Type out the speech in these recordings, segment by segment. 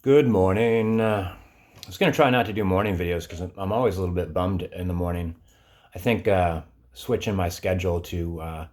Good morning. I was going to try not to do morning videos because I'm always a little bit bummed in the morning. I think switching my schedule to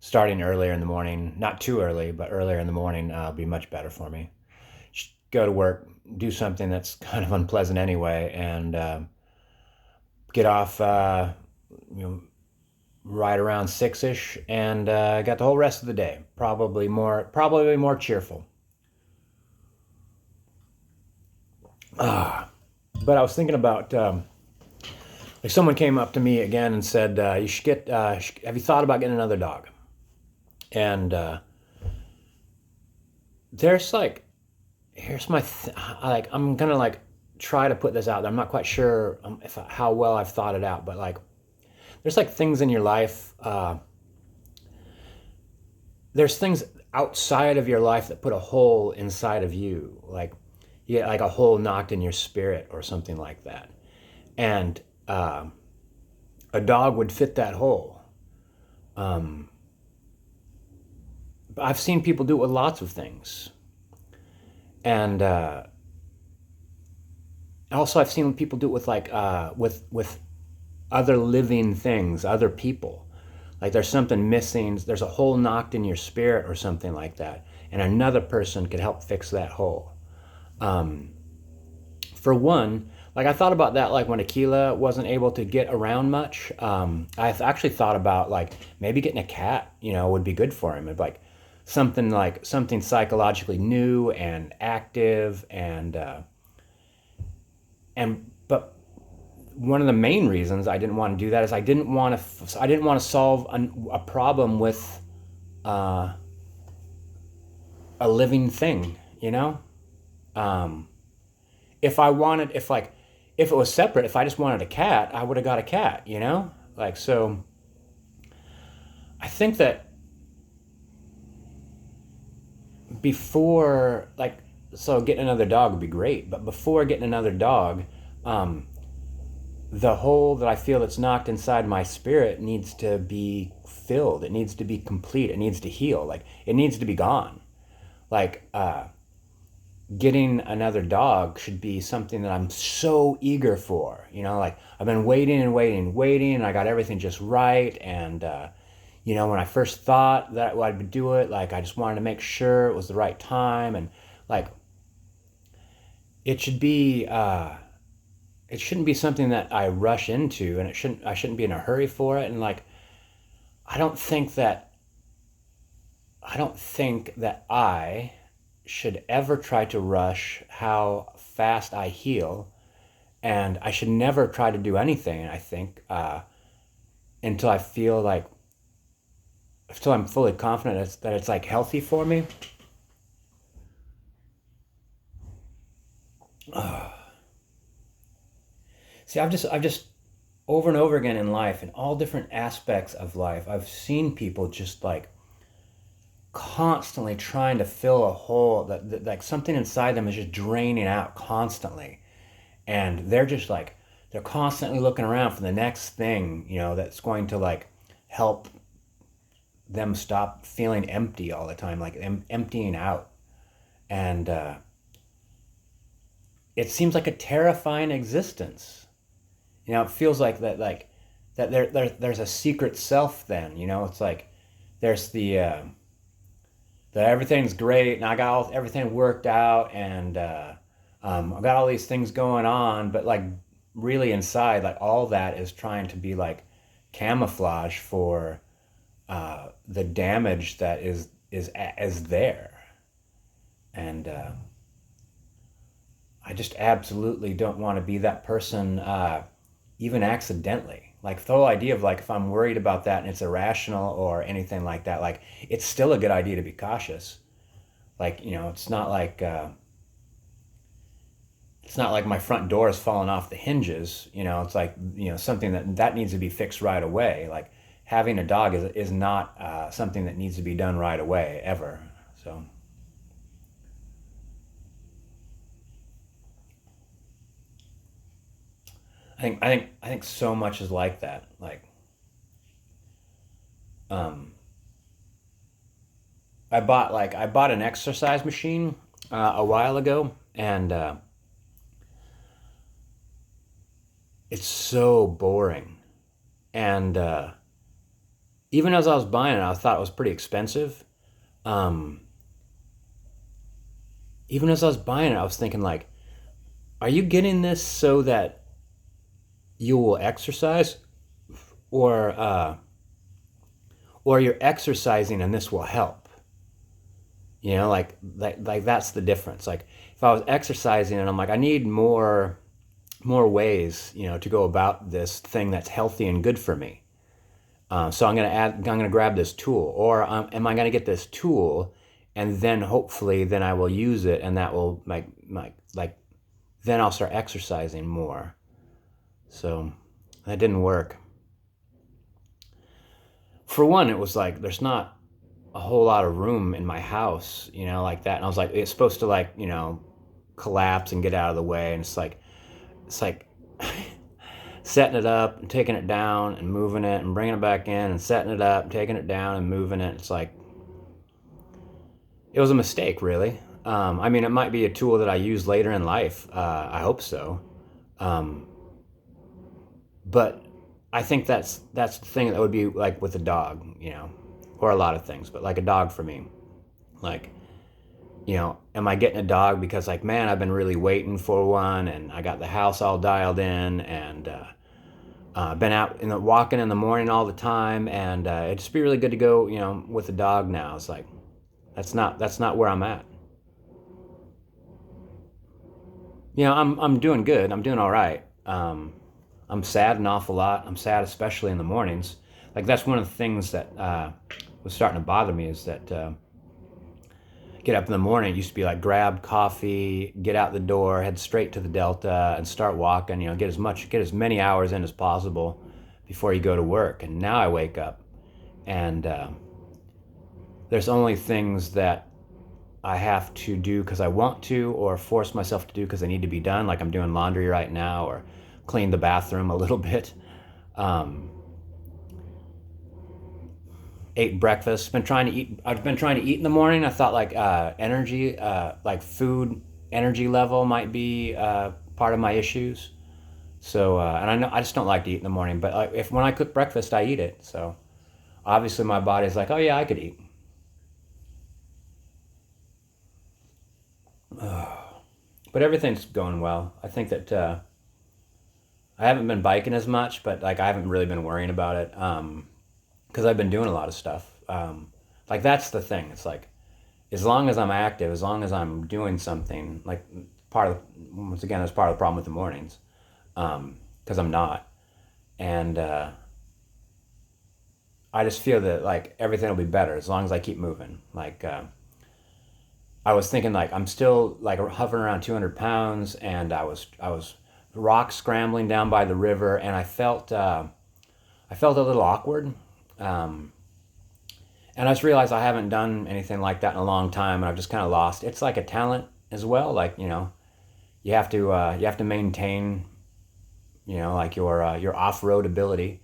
starting earlier in the morning, not too early, but earlier in the morning, will be much better for me. Just go to work, do something that's kind of unpleasant anyway, and get off, you know, right around 6ish, and got the whole rest of the day probably more cheerful. Ah, but I was thinking about like someone came up to me again and said, "You should get. Have you thought about getting another dog?" And there's like, here's my like. I'm gonna like try to put this out there. I'm not quite sure if how well I've thought it out, but like, there's like things in your life. There's things outside of your life that put a hole inside of you, like you get like a hole knocked in your spirit or something like that, and a dog would fit that hole. Um, I've seen people do it with lots of things. And also I've seen people do it with like with other living things, other people. Like there's something missing, there's a hole knocked in your spirit or something like that, and another person could help fix that hole. Um, for one, like I thought about that, like when Aquila wasn't able to get around much. I've actually thought about like maybe getting a cat, would be good for him. It'd like something psychologically new and active, and but one of the main reasons I didn't want to do that is I didn't want to solve a problem with uh, a living thing. Um, if it was separate, if I just wanted a cat, I would have got a cat. Like so. I think that before like so getting another dog would be great, but before getting another dog, um, the hole that I feel that's knocked inside my spirit needs to be filled. It needs to be complete. It needs to heal. Like it needs to be gone. Like getting another dog should be something that I'm so eager for. Like I've been waiting and waiting, waiting, and I got everything just right. And when I first thought that I would do it, like I just wanted to make sure it was the right time, and like it should be. It shouldn't be something that I rush into, and I shouldn't be in a hurry for it. And like I don't think that I should ever try to rush how fast I heal, and I should never try to do anything. I think until I feel like until I'm fully confident that it's like healthy for me. See, I've just over and over again in life, in all different aspects of life, I've seen people just like constantly trying to fill a hole that like something inside them is just draining out constantly, and they're constantly looking around for the next thing that's going to like help them stop feeling empty all the time, like emptying out. And it seems like a terrifying existence. It feels like that there's a secret self. Then it's like there's the everything's great and I got everything worked out, and I got all these things going on, but like really inside, like all that is trying to be like camouflage for the damage that is there. And I just absolutely don't want to be that person, even accidentally. Like the whole idea of like if I'm worried about that and it's irrational or anything like that, like it's still a good idea to be cautious. Like it's not like my front door is falling off the hinges. It's like something that needs to be fixed right away. Like having a dog is not something that needs to be done right away ever. So I think so much is like that. Like um, I bought an exercise machine a while ago, And it's so boring. And even as I was buying it, I thought it was pretty expensive. Um, Even as I was buying it, I was thinking like, are you getting this so that you will exercise, or or you're exercising and this will help? You know, like that's the difference. Like if I was exercising and I'm like, I need more ways, you know, to go about this thing that's healthy and good for me. So I'm gonna grab this tool, or am I gonna get this tool, and then hopefully then I will use it, and that will like then I'll start exercising more. So that didn't work. For one, it was like there's not a whole lot of room in my house, you know, like that. And I was like, it's supposed to like, you know, collapse and get out of the way. And it's like setting it up and taking it down and moving it and bringing it back in and setting it up and taking it down and moving it. It's like, it was a mistake, really. I mean, it might be a tool that I use later in life. I hope so. Um, but I think that's the thing that would be like with a dog, you know, or a lot of things, but like a dog for me. Like, you know, am I getting a dog because like, man, I've been really waiting for one, and I got the house all dialed in, and been out in the walking in the morning all the time, and it'd just be really good to go, you know, with a dog now. It's like that's not where I'm at. You know, I'm doing good. I'm doing all right. I'm sad an awful lot. I'm sad, especially in the mornings. Like that's one of the things that was starting to bother me is that get up in the morning. It used to be like grab coffee, get out the door, head straight to the Delta, and start walking. You know, get as many hours in as possible before you go to work. And now I wake up, and there's only things that I have to do because I want to, or force myself to do because they need to be done. Like I'm doing laundry right now, or clean the bathroom a little bit. Um, Ate breakfast. Been trying to eat. I've been trying to eat in the morning. I thought like energy, like food energy level might be part of my issues. So and I know I just don't like to eat in the morning. But if when I cook breakfast, I eat it. So obviously my body's like, oh yeah, I could eat. But everything's going well. I think that I haven't been biking as much, but like I haven't really been worrying about it because I've been doing a lot of stuff. Like that's the thing. It's like as long as I'm active, as long as I'm doing something, like part of once again, that's part of the problem with the mornings because I'm not, and I just feel that like everything will be better as long as I keep moving. Like I was thinking like I'm still like hovering around 200 pounds, and I was rock scrambling down by the river, and I felt a little awkward. Um, and I just realized I haven't done anything like that in a long time, and I've just kind of lost. It's like a talent as well. Like you know, you have to maintain, you know, like your off road ability,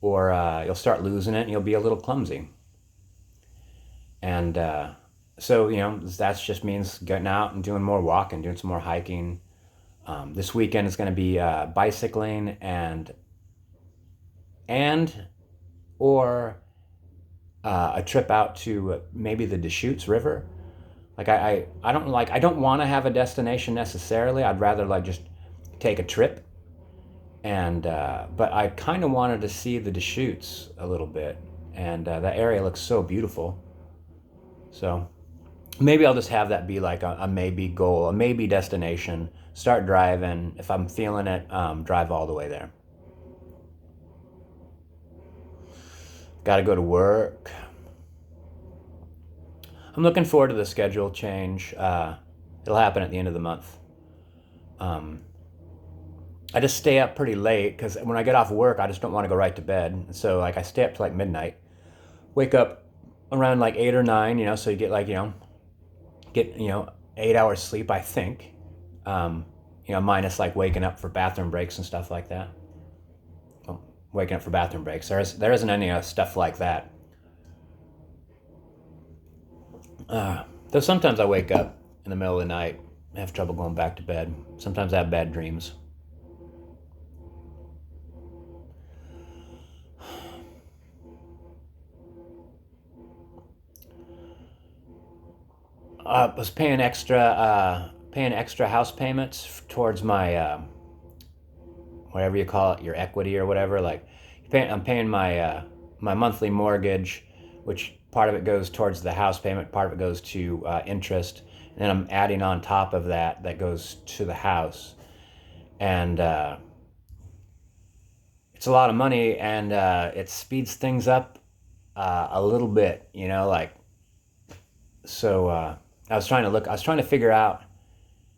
or you'll start losing it, and you'll be a little clumsy. And so you know that just means getting out and doing more walking, doing some more hiking. This weekend is going to be bicycling and or a trip out to maybe the Deschutes River. Like I don't want to have a destination necessarily. I'd rather like just take a trip, and but I kind of wanted to see the Deschutes a little bit, and that area looks so beautiful. So maybe I'll just have that be like a maybe goal, a maybe destination. Start driving. If I'm feeling it, drive all the way there. Got to go to work. I'm looking forward to the schedule change. It'll happen at the end of the month. Um, I just stay up pretty late because when I get off work, I just don't want to go right to bed. So like I stay up to like midnight. Wake up around like 8 or 9. You know, so you get like get 8 hours sleep. I think. You know, minus like waking up for bathroom breaks and stuff like that. Well, waking up for bathroom breaks. There isn't any stuff like that. Though sometimes I wake up in the middle of the night. I have trouble going back to bed. Sometimes I have bad dreams. Was paying extra house payments towards my whatever you call it, your equity or whatever. Like, I'm paying my monthly mortgage, which part of it goes towards the house payment, part of it goes to interest, and then I'm adding on top of that that goes to the house, and it's a lot of money, and it speeds things up a little bit, like so. I was trying to figure out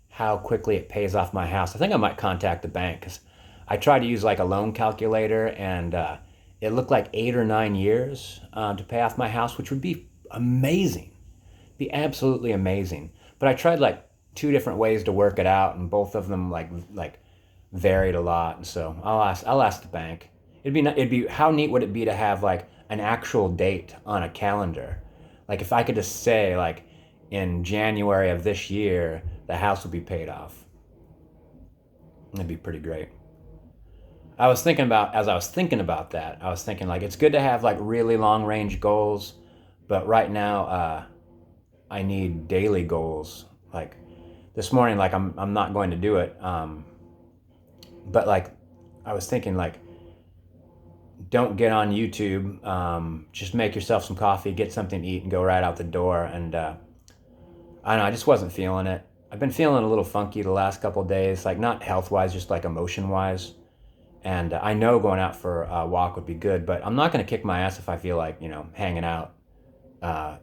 how quickly it pays off my house. I think I might contact the bank because I tried to use like a loan calculator, and it looked like 8 or 9 years to pay off my house, which would be amazing, be absolutely amazing. But I tried like two different ways to work it out, and both of them like varied a lot. And so I'll ask the bank. It'd be how neat would it be to have like an actual date on a calendar, like if I could just say like in January of this year the house will be paid off. That'd be pretty great. As I was thinking about that, I was thinking like it's good to have like really long range goals, but right now I need daily goals. Like this morning, like I'm not going to do it. But like I was thinking like don't get on YouTube. Just make yourself some coffee, get something to eat, and go right out the door. And I don't know, I just wasn't feeling it. I've been feeling a little funky the last couple of days, like not health wise, just like emotion wise. And I know going out for a walk would be good, but I'm not going to kick my ass if I feel like, hanging out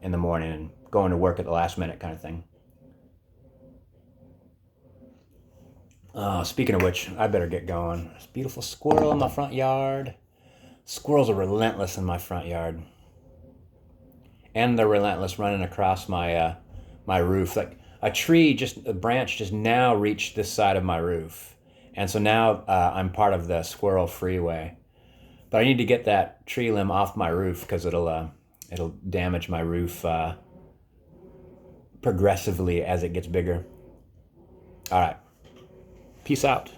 in the morning and going to work at the last minute kind of thing. Speaking of which, I better get going. There's a beautiful squirrel in my front yard. Squirrels are relentless in my front yard, and they're relentless running across my roof. Like a branch just now reached this side of my roof, and so now I'm part of the squirrel freeway. But I need to get that tree limb off my roof because it'll damage my roof progressively as it gets bigger. All right, peace out.